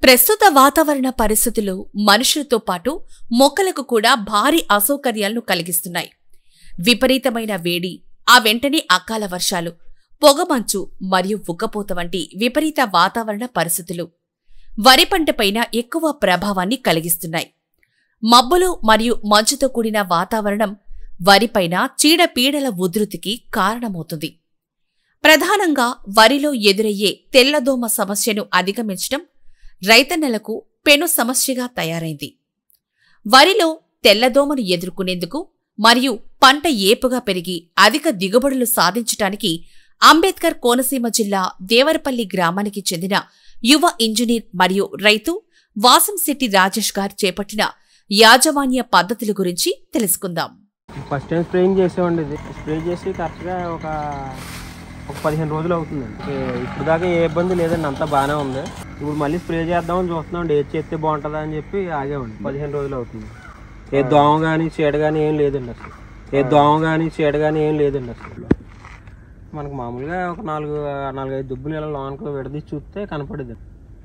ప్రస్తుత వాతావరణ పరిస్థితులు మనుషులతో పాటు మొక్కలకు కూడా భారీ అసౌకర్యాలను కలిగిస్తున్నాయి. విపరీతమైన వేడి, ఆ వెంటనే అకాల వర్షాలు, పొగమంచు మరియు ఉక్కపోత వంటి విపరీత వాతావరణ పరిస్థితులు వరి పంటపైన ఎక్కువ ప్రభావాన్ని కలిగిస్తున్నాయి. మబ్బులు మరియు మంచుతో కూడిన వాతావరణం వరిపైన చీడపీడల ఉధృతికి కారణమవుతుంది. ప్రధానంగా వరిలో ఎదురయ్యే తెల్లదోమ సమస్యను అధిగమించడం రైతన్నలకు పెను సమస్యగా తయారైంది. వరిలో తెల్లదోమను ఎదుర్కొనేందుకు మరియు పంట ఏపుగా పెరిగి అధిక దిగుబడులు సాధించటానికి అంబేద్కర్ కోనసీమ జిల్లా దేవరపల్లి గ్రామానికి చెందిన యువ ఇంజనీర్ మరియు రైతు వాసంశెట్టి రాజేష్ గారు చేపట్టిన యాజమాన్య పద్ధతుల గురించి తెలుసుకుందాం. ఫస్ట్ టైం స్ప్రేయింగ్ చేసామండి. ఇది స్ప్రే చేసి కరెక్ట్గా ఒక 15 రోజులు అవుతుందండి. ఇప్పుడు దాకా ఏ ఇబ్బంది లేదండి, అంతా బాగానే ఉంది. ఇప్పుడు మళ్ళీ స్ప్రే చేద్దామని చూస్తున్నామండి, ఏది చేస్తే బాగుంటుందా అని చెప్పి ఆగామండి. 15 రోజులు అవుతుంది. ఏ దోమ కానీ చీడ కానీ ఏం లేదండి అసలు. అసలు మనకు మామూలుగా ఒక 4-5 దుబ్బులు ఇలా లోనకు విడదీసి చూస్తే కనపడేది.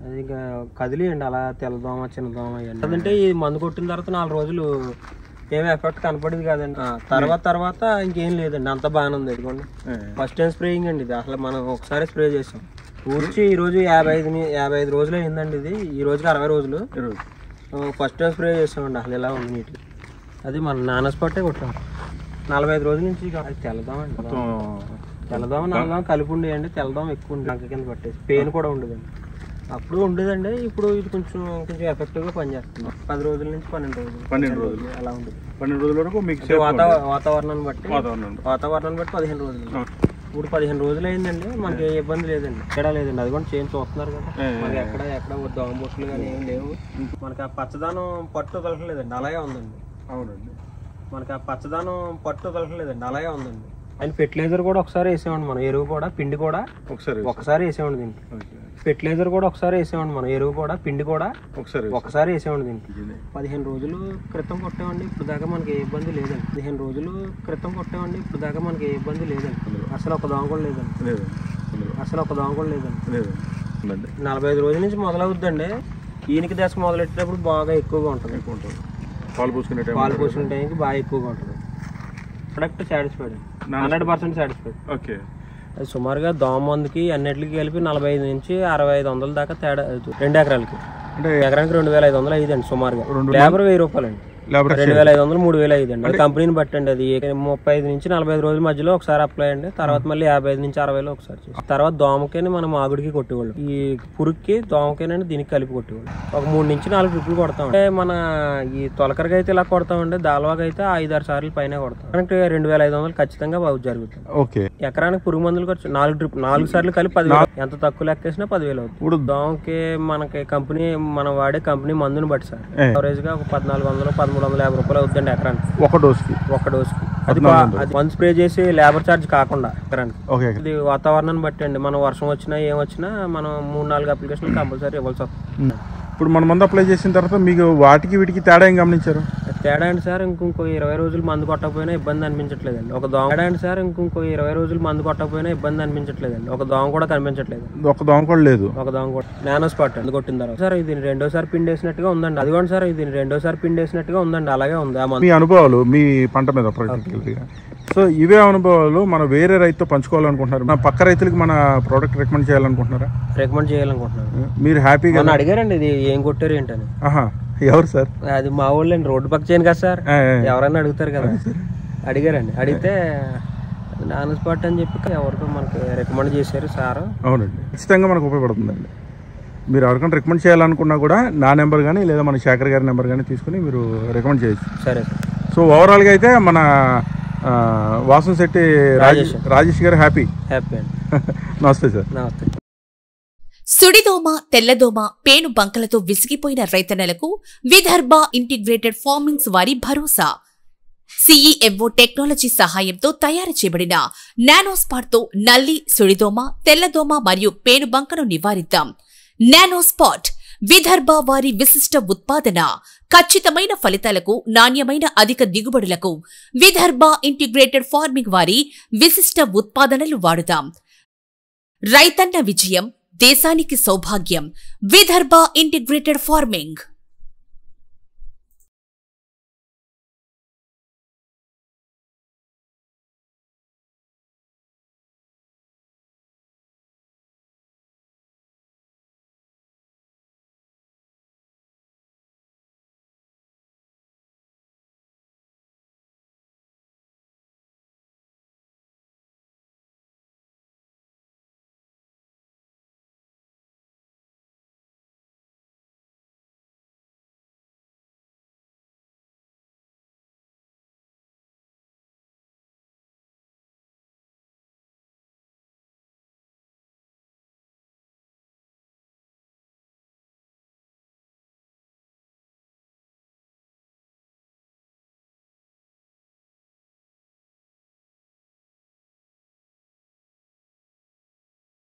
అది ఇంకా కదిలియండి అలా తెల్లదోమ చిన్నదోమ ఇవన్నీ. అదంటే ఈ మందు కొట్టిన తర్వాత 4 రోజులు ఏమి ఎఫెక్ట్ కనపడేది కాదండి. తర్వాత ఇంకేం లేదండి, అంత బాగానే ఉంది. ఇదిగోండి ఫస్ట్ టైం స్ప్రేయింగ్ అండి ఇది. అసలు మనం ఒకసారి స్ప్రే చేసాం. ఊర్చి ఈ రోజు 55 రోజులు అయిందండి. ఇది ఈ రోజుకి 60 రోజులు. ఫస్ట్ టైం స్ప్రే చేసామండి. అసలు ఇలా ఉంది నీటి. అది మన నాన్న స్పాటే కొట్టాం. 45 రోజుల నుంచి తెల్లదోమ కలిపి ఉండేయండి. తెల్లదోమ ఎక్కువ ఉండే లంక కింద పట్టేసి పెయిన్ కూడా ఉండేదండి. అప్పుడు ఉండేదండి. ఇప్పుడు ఇది కొంచెం ఎఫెక్టివ్గా పనిచేస్తుంది. 10 రోజుల నుంచి 12 రోజులు అలా ఉండేది. 12 రోజుల వరకు మీకు వాతావరణాన్ని బట్టి 15 రోజులు. ఇప్పుడు 15 రోజులు అయిందండి. మనకి ఏ ఇబ్బంది లేదండి, ఎక్కడా లేదండి. అది కూడా చేంజ్ చూస్తున్నారు కదా, మనకి ఎక్కడ దోమ బొట్లు కానీ ఏం లేవు. మనకి ఆ పచ్చదనం పట్టు కలగలేదండి, అలాగే ఉందండి. అవునండి, మనకి ఆ పచ్చదనం పట్టు కలగలేదండి, అలాగే ఉందండి. అండ్ ఫెర్టిలైజర్ కూడా ఒకసారి వేసామండి మనం. ఎరువు కూడా పిండి కూడా ఒకసారి వేసామండి దీనికి. ఫెర్టిలైజర్ కూడా ఒకసారి వేసామండి మనం. ఎరువు కూడా పిండి కూడా ఒకసారి వేసామండి దీనికి. 15 రోజులు క్రితం కొట్టామండి. ఇప్పుడు దాకా మనకి ఏ ఇబ్బంది లేదండి. 15 రోజులు క్రితం కొట్టామండి. ఇప్పుడు దాకా మనకి ఏ ఇబ్బంది లేదండి. అసలు ఒక దోమ కూడా లేదండి. 45 రోజుల నుంచి మొదలవుద్దండి. ఈయనకి దశ మొదలెట్టేటప్పుడు బాగా ఎక్కువగా ఉంటుంది. పాలు పోసుకునే టైంకి బాగా ఎక్కువగా ఉంటుంది. Product satisfied, 100% satisfied. ఓకే, అది సుమారుగా దోమ మందుకి అన్నిటికి కలిపి 45 నుంచి 6500 దాకా తేడా. 2 ఎకరాలకి అంటే ఎకరానికి 2500 అయ్యిందండి సుమారుగా. లేబర్ 1000 రూపాయలండి. 2500 3000 అయ్యిందండి. అది కంపెనీని బట్టండి. అది 35 నుంచి 45 రోజుల మధ్యలో ఒకసారి అప్లై అండి. తర్వాత మళ్ళీ 55 నుంచి 60లో ఒకసారి. తర్వాత దోమకేని మనం ఆగుడికి కొట్టేవాళ్ళం. ఈ పురుగుకి దోమకేనండి దీనికి కలిపి కొట్టేవాళ్ళం. ఒక 3 నుంచి 4 ట్రిప్పులు కొడతాం. అంటే మన ఈ తొలకరగా అయితే ఇలా కొడతామండి. దాల్వాగా అయితే 5-6 సార్లు పైన కొడతాం. మనకి 2500 ఖచ్చితంగా జరుగుతుంది. ఓకే, ఎకరానికి పురుగు మందులు ఖర్చు 4 సార్లు కలిపి 10,000. ఎంత తక్కువ లెక్కేసినా 10,000 అవుతుంది. ఇప్పుడు దోమకి మనకి కంపెనీ, మనం వాడే కంపెనీ మందుని బట్టి సార్ యావరేజ్ గా ఒక 1400-1350 రూపాయలు అవుతుందండి ఎకరానికి. ఒక డోస్కి. అది మందు స్ప్రే చేసి లేబర్ ఛార్జ్ కాకుండా ఎకరానికి. ఇది వాతావరణాన్ని బట్టి అండి. మనం వర్షం వచ్చినా ఏం వచ్చినా మనం 3-4 అప్లికేషన్లు కంపల్సరీ ఇవ్వాల్సి వస్తుంది. ఇప్పుడు మనం మందు అప్లై చేసిన తర్వాత మీకు వాటికి వీటికి తేడా ఏం గమనించారు? తేడా అండి సార్, ఇంకో 20 రోజులు మందు కొట్టకపోయినా ఇబ్బంది అనిపించట్లేదండి. ఒక దోమ ఇంకో 20 రోజులు మందు కొట్టకపోయినా ఇబ్బంది అనిపించట్లేదండి. ఒక దోమ కూడా కనిపించట్లేదు. ఒక దోమ కూడా లేదు. నానో స్పాట్ అండి కొట్టిన తర్వాత సార్ ఇది 2వ పిండి వేసినట్టుగా ఉందండి. అది కూడా సార్ ఇది 2వ పిండి వేసినట్టుగా ఉందండి. అలాగే ఉంది. మీ అనుభవాలు మీ పంట మీద ప్రాక్టికల్గా. సో ఇవే అనుభవాలు మనం వేరే రైతుతో పంచుకోవాలనుకుంటున్నారు. మన పక్క రైతులకి మన ప్రోడక్ట్ రికమెండ్ చేయాలనుకుంటున్నారు. మీరు హ్యాపీగా అడిగారండి ఇది ఏం కొట్టారు ఏంటని. ఎవరు సార్? అది మా ఊళ్ళో రోడ్డు పక్క చేయను కదా సార్, ఎవరైనా అడుగుతారు కదా. అడిగారండి, అడిగితే నాన్ స్పాట్ అని చెప్పి ఎవరికో మనకి రికమెండ్ చేశారు సార్. అవునండి, ఖచ్చితంగా మనకు ఉపయోగపడుతుందండి. మీరు ఎవరికైనా రికమెండ్ చేయాలనుకున్నా కూడా నా నెంబర్ కానీ లేదా మన శేఖర్ గారి నెంబర్ కానీ తీసుకుని మీరు రికమెండ్ చేయొచ్చు. సరే సార్. సో ఓవరాల్గా అయితే మన వాసంశెట్టి రాజేష్ గారు హ్యాపీ అండి. నమస్తే సార్. నమస్తే. సుడిదోమ, తెల్లదోమ, పేను బంకలతో విసిగిపోయిన రైతన్నలకు విదర్భ ఇంటిగ్రేటెడ్ ఫార్మింగ్స్ వారి భరోసా. సిఈఎంఓ టెక్నాలజీ సహాయంతో తయారు చేయబడిన నానోస్పాట్ తో నల్లి, సుడిదోమ, తెల్లదోమ మరియు పేను బంకను నివారిద్దాం. నానోస్పాట్ విదర్భ వారి విశిష్ట ఉత్పాదన. ఖచ్చితమైన ఫలితాలకు, నాణ్యమైన అధిక దిగుబడులకు విదర్భ ఇంటిగ్రేటెడ్ ఫార్మింగ్ వారి విశిష్ట ఉత్పాదనలు వాడుదాం. రైతన్న విజయం దేశానికి సౌభాగ్యం. Vidarbha integrated farming.